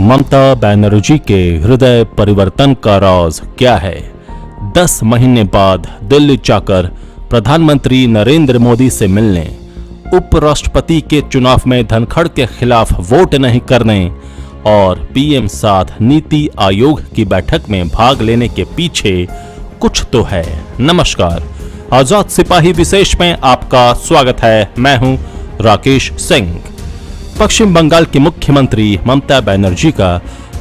ममता बनर्जी के हृदय परिवर्तन का राज क्या है? 10 महीने बाद दिल्ली जाकर प्रधानमंत्री नरेंद्र मोदी से मिलने, उपराष्ट्रपति के चुनाव में धनखड़ के खिलाफ वोट नहीं करने और पीएम साथ नीति आयोग की बैठक में भाग लेने के पीछे कुछ तो है। नमस्कार, आजाद सिपाही विशेष में आपका स्वागत है। मैं हूं राकेश सिंह। पश्चिम बंगाल की मुख्यमंत्री ममता बनर्जी का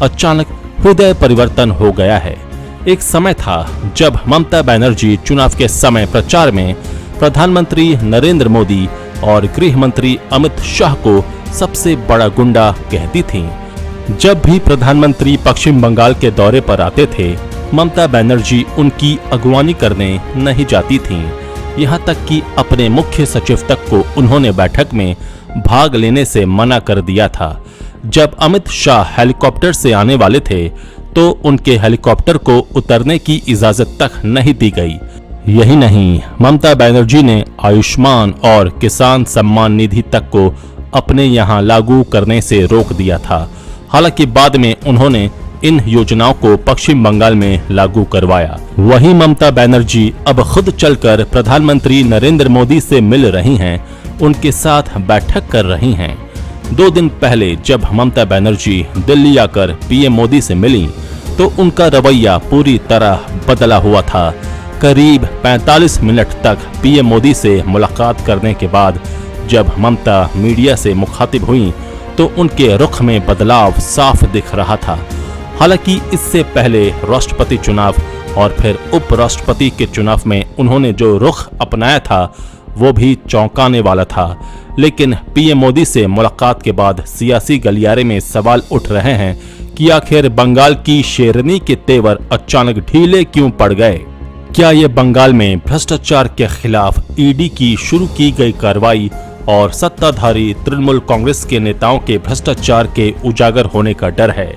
अचानक हृदय परिवर्तन हो गया है। एक समय था जब ममता बनर्जी चुनाव के समय प्रचार में प्रधानमंत्री नरेंद्र मोदी और गृह मंत्री अमित शाह को सबसे बड़ा गुंडा कहती थीं। जब भी प्रधानमंत्री पश्चिम बंगाल के दौरे पर आते थे, ममता बनर्जी उनकी अगुवानी करने नहीं जाती थीं। यहाँ तक कि अपने मुख्य सचिव तक को उन्होंने बैठक में भाग लेने से मना कर दिया था। जब अमित शाह हेलीकॉप्टर से आने वाले थे तो उनके हेलीकॉप्टर को उतरने की इजाजत तक नहीं दी गई। यही नहीं, ममता बनर्जी ने आयुष्मान और किसान सम्मान निधि तक को अपने यहाँ लागू करने से रोक दिया था। हालांकि बाद में उन्होंने इन योजनाओं को पश्चिम बंगाल में लागू करवाया। वहीं ममता बनर्जी अब खुद चलकर प्रधानमंत्री नरेंद्र मोदी से मिल रही हैं, उनके साथ बैठक कर रही हैं। 2 दिन पहले जब ममता बनर्जी दिल्ली आकर पीएम मोदी से मिली तो उनका रवैया पूरी तरह बदला हुआ था। करीब 45 मिनट तक पीएम मोदी से मुलाकात करने के बाद जब ममता मीडिया से मुखातिब हुई तो उनके रुख में बदलाव साफ दिख रहा था। हालांकि इससे पहले राष्ट्रपति चुनाव और फिर उपराष्ट्रपति के चुनाव में उन्होंने जो रुख अपनाया था वो भी चौंकाने वाला था। लेकिन पीएम मोदी से मुलाकात के बाद सियासी गलियारे में सवाल उठ रहे हैं कि आखिर बंगाल की शेरनी के तेवर अचानक ढीले क्यों पड़ गए? क्या ये बंगाल में भ्रष्टाचार के खिलाफ ईडी की शुरू की गई कार्रवाई और सत्ताधारी तृणमूल कांग्रेस के नेताओं के भ्रष्टाचार के उजागर होने का डर है,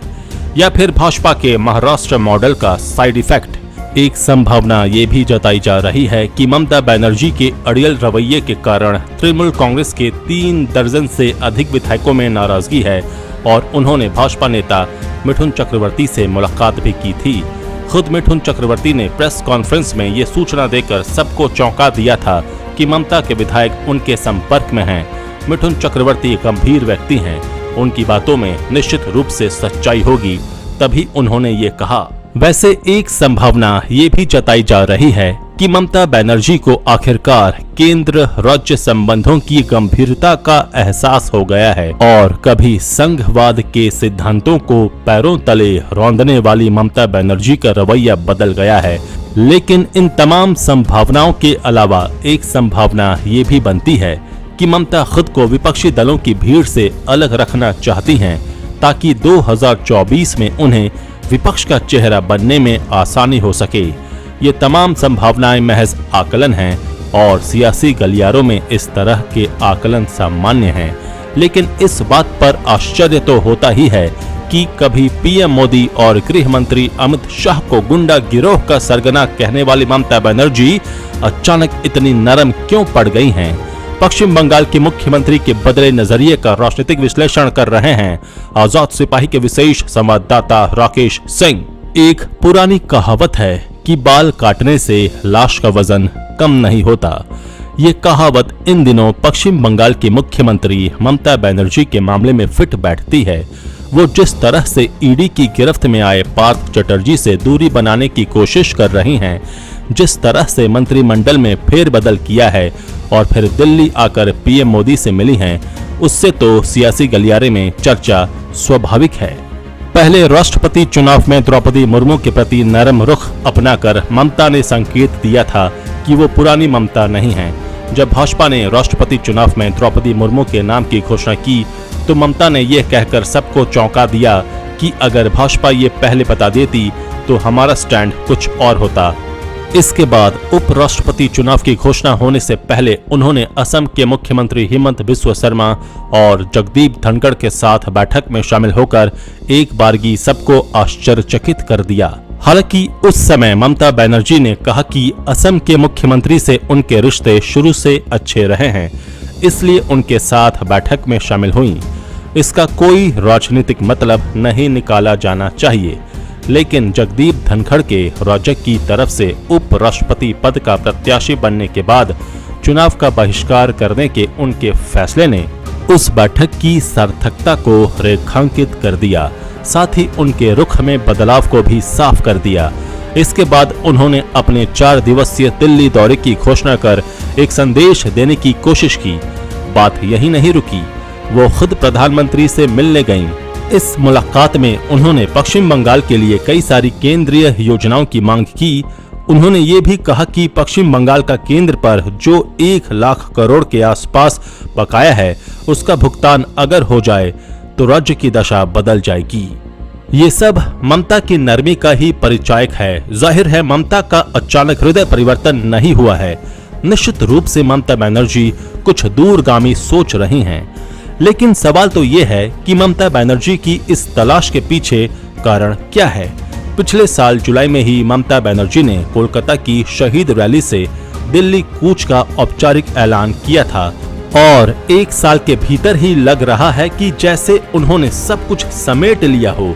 या फिर भाजपा के महाराष्ट्र मॉडल का साइड इफेक्ट? एक संभावना ये भी जताई जा रही है कि ममता बनर्जी के अड़ियल रवैये के कारण तृणमूल कांग्रेस के 3 दर्जन से अधिक विधायकों में नाराजगी है और उन्होंने भाजपा नेता मिथुन चक्रवर्ती से मुलाकात भी की थी। खुद मिथुन चक्रवर्ती ने प्रेस कॉन्फ्रेंस में ये सूचना देकर सबको चौंका दिया था कि ममता के विधायक उनके संपर्क में हैं। मिथुन चक्रवर्ती गंभीर व्यक्ति हैं, उनकी बातों में निश्चित रूप से सच्चाई होगी, तभी उन्होंने ये कहा। वैसे एक संभावना ये भी जताई जा रही है कि ममता बनर्जी को आखिरकार केंद्र राज्य संबंधों की गंभीरता का एहसास हो गया है और कभी संघवाद के सिद्धांतों को पैरों तले रौंदने वाली ममता बनर्जी का रवैया बदल गया है। लेकिन इन तमाम संभावनाओं के अलावा एक संभावना ये भी बनती है कि ममता खुद को विपक्षी दलों की भीड़ से अलग रखना चाहती हैं ताकि 2024 में उन्हें विपक्ष का चेहरा बनने में आसानी हो सके। ये तमाम संभावनाएं महज आकलन हैं और सियासी गलियारों में इस तरह के आकलन सामान्य हैं। लेकिन इस बात पर आश्चर्य तो होता ही है कि कभी पीएम मोदी और गृह मंत्री अमित शाह को गुंडा गिरोह का सरगना कहने वाली ममता बनर्जी अचानक इतनी नरम क्यों पड़ गई हैं? पश्चिम बंगाल के मुख्यमंत्री के बदले नजरिए का राजनीतिक विश्लेषण कर रहे हैं आजाद सिपाही के विशेष संवाददाता राकेश सिंह। एक पुरानी कहावत है कि बाल काटने से लाश का वजन कम नहीं होता। ये कहावत इन दिनों पश्चिम बंगाल की मुख्यमंत्री ममता बनर्जी के मामले में फिट बैठती है। वो जिस तरह से ईडी की गिरफ्त में आए पार्थ चटर्जी से दूरी बनाने की कोशिश कर रही हैं, जिस तरह से मंत्रिमंडल में फेरबदल किया है और फिर दिल्ली आकर पीएम मोदी से मिली हैं, उससे तो सियासी गलियारे में चर्चा स्वाभाविक है। पहले राष्ट्रपति चुनाव में द्रौपदी मुर्मू के प्रति नरम रुख अपनाकर ममता ने संकेत दिया था कि वो पुरानी ममता नहीं है। जब भाजपा ने राष्ट्रपति चुनाव में द्रौपदी मुर्मू के नाम की घोषणा की तो ममता ने यह कहकर सबको चौंका दिया कि अगर भाजपा ये पहले बता देती तो हमारा स्टैंड कुछ और होता। इसके बाद उपराष्ट्रपति चुनाव की घोषणा होने से पहले उन्होंने असम के मुख्यमंत्री हिमंत बिस्वा शर्मा और जगदीप धनखड़ के साथ बैठक में शामिल होकर एक बारगी सबको आश्चर्यचकित कर दिया। हालांकि उस समय ममता बनर्जी ने कहा कि असम के मुख्यमंत्री से उनके रिश्ते शुरू से अच्छे रहे हैं, इसलिए उनके साथ बैठक में शामिल हुई। इसका कोई राजनीतिक मतलब नहीं निकाला जाना चाहिए, लेकिन जगदीप धनखड़ के राज्य की तरफ से उपराष्ट्रपति पद का प्रत्याशी बनने के बाद चुनाव का बहिष्कार करने के उनके फैसले ने उस बैठक की सार्थकता को रेखांकित कर दिया, साथ ही उनके रुख में बदलाव को भी साफ कर दिया। इसके बाद उन्होंने अपने 4 दिवसीय दिल्ली दौरे की घोषणा कर एक संदेश देने की कोशिश की। बात यही नहीं रुकी, वो खुद प्रधानमंत्री से मिलने गईं। इस मुलाकात में उन्होंने पश्चिम बंगाल के लिए कई सारी केंद्रीय योजनाओं की मांग की। उन्होंने ये भी कहा कि पश्चिम बंगाल का केंद्र पर जो 1 लाख करोड़ के आसपास बकाया है, उसका भुगतान अगर हो जाए तो राज्य की दशा बदल जाएगी। ये सब ममता की नरमी का ही परिचायक है। जाहिर है ममता का अचानक हृदय परिवर्तन नहीं हुआ है। निश्चित रूप से ममता बनर्जी कुछ दूरगामी सोच रही हैं, लेकिन सवाल तो ये है कि ममता बनर्जी की इस तलाश के पीछे कारण क्या है। पिछले साल जुलाई में ही ममता बनर्जी ने कोलकाता की शहीद रैली से दिल्ली कूच का औपचारिक ऐलान किया था और 1 साल के भीतर ही लग रहा है कि जैसे उन्होंने सब कुछ समेट लिया हो।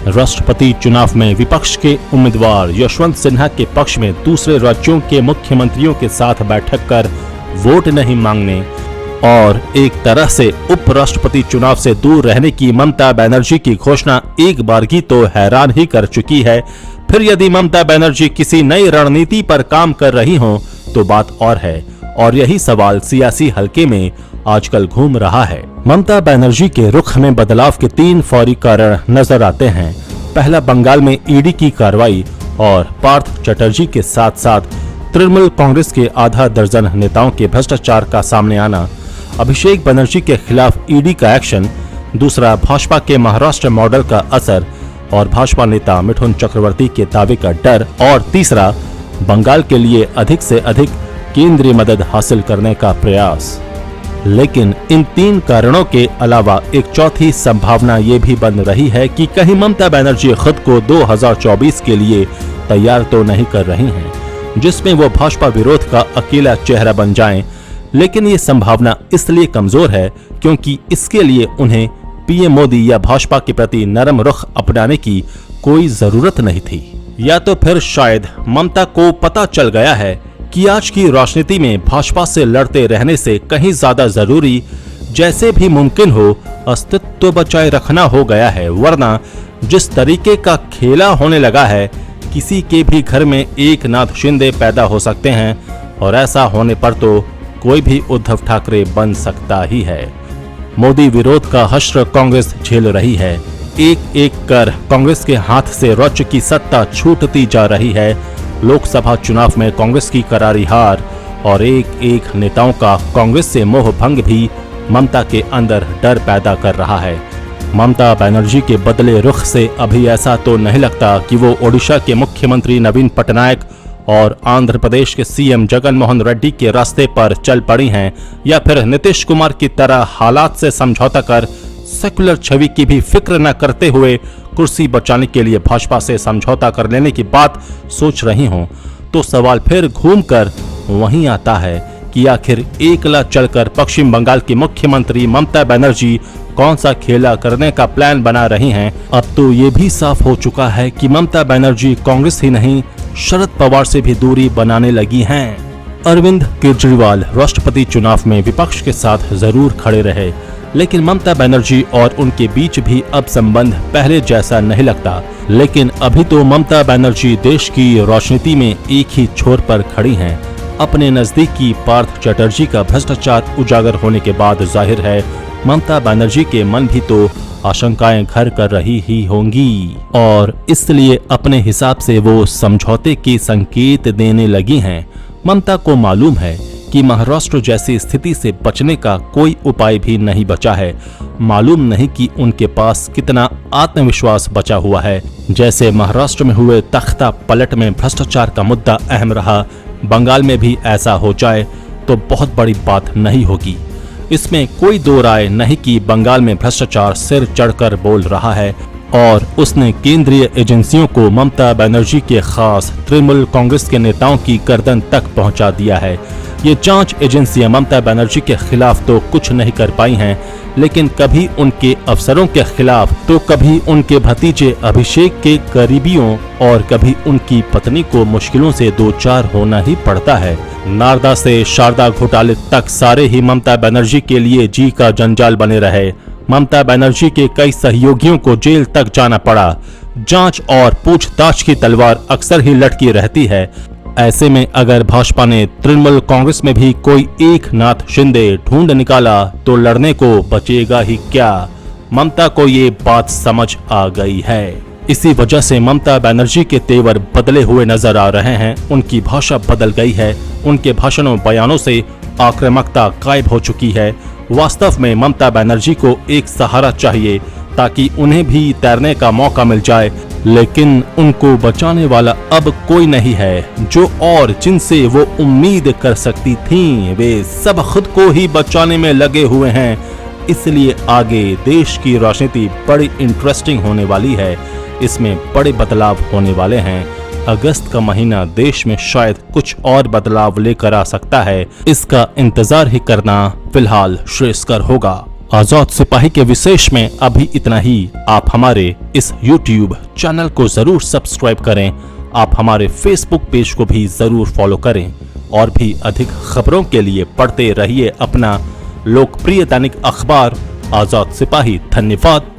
राष्ट्रपति चुनाव में विपक्ष के उम्मीदवार यशवंत सिन्हा के पक्ष में दूसरे राज्यों के मुख्यमंत्रियों के साथ बैठक कर वोट नहीं मांगने और एक तरह से उपराष्ट्रपति चुनाव से दूर रहने की ममता बनर्जी की घोषणा एक बारगी तो हैरान ही कर चुकी है। फिर यदि ममता बनर्जी किसी नई रणनीति पर काम कर रही हो तो बात और है, और यही सवाल सियासी हलके में आजकल घूम रहा है। ममता बनर्जी के रुख में बदलाव के 3 फौरी कारण नजर आते हैं। पहला, बंगाल में ईडी की कार्रवाई और पार्थ चटर्जी के साथ साथ तृणमूल कांग्रेस के आधा दर्जन नेताओं के भ्रष्टाचार का सामने आना, अभिषेक बनर्जी के खिलाफ ईडी का एक्शन। दूसरा, भाजपा के महाराष्ट्र मॉडल का असर और भाजपा नेता मिथुन चक्रवर्ती के दावे का डर। और तीसरा, बंगाल के लिए अधिक से अधिक केंद्रीय मदद हासिल करने का प्रयास। लेकिन इन 3 कारणों के अलावा एक चौथी संभावना ये भी बन रही है कि कहीं ममता बनर्जी खुद को 2024 के लिए तैयार तो नहीं कर रही हैं, जिसमें वो भाजपा विरोध का अकेला चेहरा बन जाएं। लेकिन ये संभावना इसलिए कमजोर है क्योंकि इसके लिए उन्हें पीएम मोदी या भाजपा के प्रति नरम रुख अपनाने की कोई जरूरत नहीं थी। या तो फिर शायद ममता को पता चल गया है कि आज की राजनीति में भाजपा से लड़ते रहने से कहीं ज्यादा जरूरी जैसे भी मुमकिन हो अस्तित्व बचाए रखना हो गया है। वरना जिस तरीके का खेला होने लगा है, किसी के भी घर में एक नाथ शिंदे पैदा हो सकते हैं, और ऐसा होने पर तो कोई भी उद्धव ठाकरे बन सकता ही है। मोदी विरोध का हश्र कांग्रेस झेल रही है। एक एक कर कांग्रेस के हाथ से राज्य की सत्ता छूटती जा रही है। लोकसभा चुनाव में कांग्रेस की करारी हार और एक एक नेताओं का कांग्रेस से मोह भंग भी ममता के अंदर डर पैदा कर रहा है। ममता बनर्जी के बदले रुख से अभी ऐसा तो नहीं लगता कि वो ओडिशा के मुख्यमंत्री नवीन पटनायक और आंध्र प्रदेश के सीएम जगन मोहन रेड्डी के रास्ते पर चल पड़ी हैं, या फिर नीतीश कुमार की तरह हालात से समझौता कर सेकुलर छवि की भी फिक्र न करते हुए कुर्सी बचाने के लिए भाजपा से समझौता कर लेने की बात सोच रही हों। तो सवाल फिर घूमकर वहीं आता है कि आखिर एकला चलकर पश्चिम बंगाल की मुख्यमंत्री ममता बनर्जी कौन सा खेला करने का प्लान बना रही हैं। अब तो ये भी साफ हो चुका है कि ममता बनर्जी कांग्रेस ही नहीं, शरद पवार से भी दूरी बनाने लगी हैं। अरविंद केजरीवाल राष्ट्रपति चुनाव में विपक्ष के साथ जरूर खड़े रहे, लेकिन ममता बनर्जी और उनके बीच भी अब संबंध पहले जैसा नहीं लगता। लेकिन अभी तो ममता बनर्जी देश की राजनीति में एक ही छोर पर खड़ी हैं। अपने नजदीकी पार्थ चटर्जी का भ्रष्टाचार उजागर होने के बाद जाहिर है ममता बनर्जी के मन भी तो आशंकाएं घर कर रही ही होंगी, और इसलिए अपने हिसाब से वो समझौते के संकेत देने लगी हैं। ममता को मालूम है कि महाराष्ट्र जैसी स्थिति से बचने का कोई उपाय भी नहीं बचा है। मालूम नहीं कि उनके पास कितना आत्मविश्वास बचा हुआ है। जैसे महाराष्ट्र में हुए तख्ता पलट में भ्रष्टाचार का मुद्दा अहम रहा, बंगाल में भी ऐसा हो जाए तो बहुत बड़ी बात नहीं होगी। इसमें कोई दो राय नहीं कि बंगाल में भ्रष्टाचार सिर चढ़कर बोल रहा है, और उसने केंद्रीय एजेंसियों को ममता बनर्जी के खास तृणमूल कांग्रेस के नेताओं की गर्दन तक पहुंचा दिया है। ये जांच एजेंसियां ममता बनर्जी के खिलाफ तो कुछ नहीं कर पाई हैं, लेकिन कभी उनके अफसरों के खिलाफ तो कभी उनके भतीजे अभिषेक के करीबियों और कभी उनकी पत्नी को मुश्किलों से दो चार होना ही पड़ता है। नारदा से शारदा घोटाले तक सारे ही ममता बनर्जी के लिए जी का जंजाल बने रहे। ममता बनर्जी के कई सहयोगियों को जेल तक जाना पड़ा। जांच और पूछताछ की तलवार अक्सर ही लटकी रहती है। ऐसे में अगर भाजपा ने तृणमूल कांग्रेस में भी कोई एक नाथ शिंदे ढूंढ निकाला तो लड़ने को बचेगा ही क्या। ममता को ये बात समझ आ गई है। इसी वजह से ममता बनर्जी के तेवर बदले हुए नजर आ रहे हैं। उनकी भाषा बदल गई है। उनके भाषणों बयानों से आक्रामकता गायब हो चुकी है। वास्तव में ममता बनर्जी को एक सहारा चाहिए ताकि उन्हें भी तैरने का मौका मिल जाए, लेकिन उनको बचाने वाला अब कोई नहीं है। जो और जिनसे वो उम्मीद कर सकती थीं, वे सब खुद को ही बचाने में लगे हुए हैं। इसलिए आगे देश की राजनीति बड़ी इंटरेस्टिंग होने वाली है। इसमें बड़े बदलाव होने वाले हैं। अगस्त का महीना देश में शायद कुछ और बदलाव लेकर आ सकता है। इसका इंतजार ही करना फिलहाल श्रेयस्कर होगा। आजाद सिपाही के विशेष में अभी इतना ही। आप हमारे इस YouTube चैनल को जरूर सब्सक्राइब करें। आप हमारे Facebook पेज को भी जरूर फॉलो करें और भी अधिक खबरों के लिए पढ़ते रहिए अपना लोकप्रिय दैनिक अखबार आजाद सिपाही। धन्यवाद।